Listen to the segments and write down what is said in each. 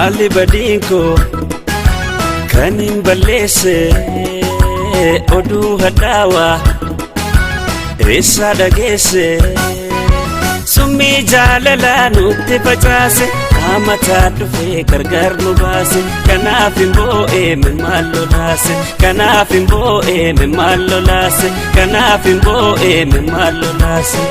Mali badinko kanin balese odu hadawa resa dagese summi jalala nutti facase amata dufe gargar nu base kanafin bo'e min mallolase kanafin bo'e min mallolase kanafin bo'e min mallolase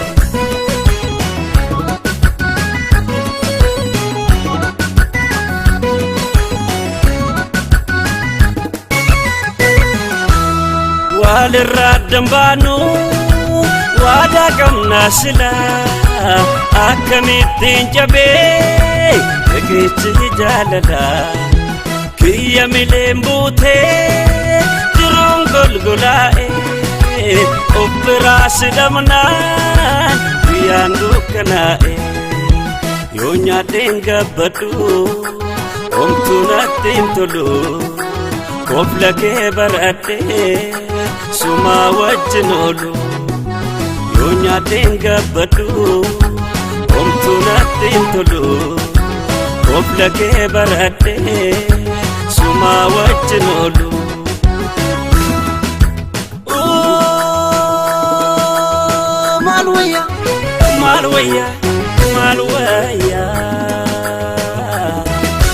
walirradam banu wada kamna sila akamitin jabe ekichi jalala kiya milembute dirongol gulae opras damna yandu kanae yonya denga batu omtuna tintulu kofla ke barate suma wajnolu yonya denga batu omtuna tintulu kofla ke barate suma wajnolu malwaya malwaya malwaya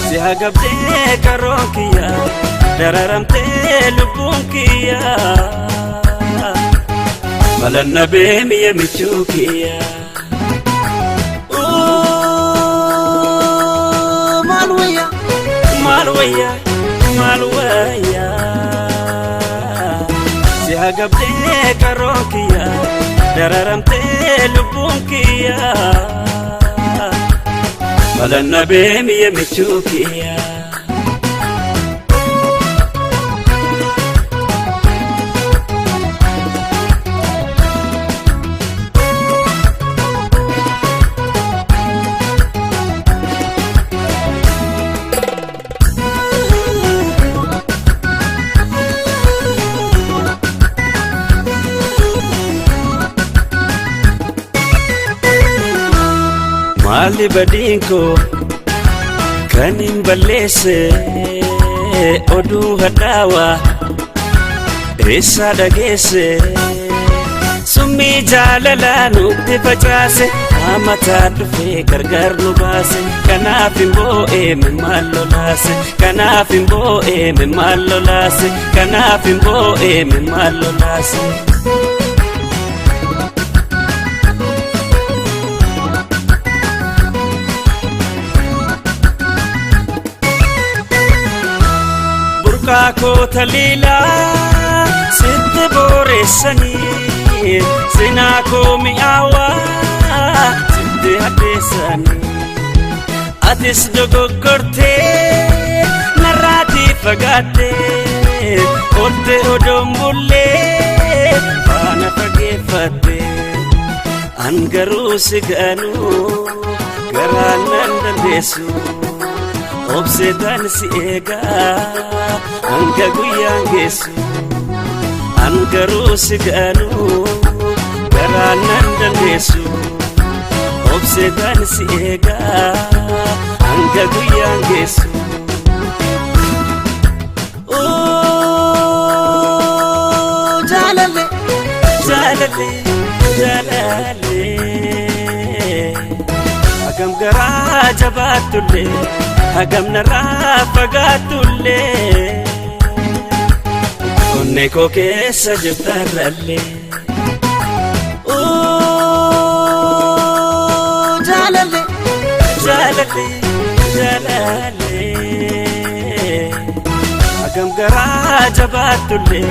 zihagabde karonkiya dararamte lubunkiya malannabe miyamichukiya malwaya malwaya malwaya zihagabde karonkiya dararamte lubunkiya malannabe miyamichukiya Mali badinko kanin balese odu hadawa resa dagese summi jalala nutti facase amata dufe gargar nu base kanafin bo'e min mallolase kanafin bo'e min mallolase kanafin bo'e min mallolase ko talila sitt boresani sina ko miawa sitt hadesani atis dogogorte narati fagate otte odombulle ana fagefate angaru siganu garanan dandesu obsedan siega anga guyangesu angaru siganu garanan dandesu obsedan siega anga guyangesu jalale jalale jalale agam gara jabatulle agam nara fagatulle onne ko kessa jirtaralle jalale jalale jalale agam gara jabatulle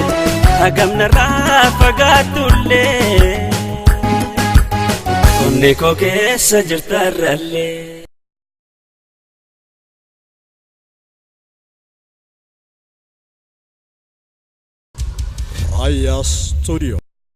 agam nara fagatulle onne ko kessa jirtaralle Aya Studio.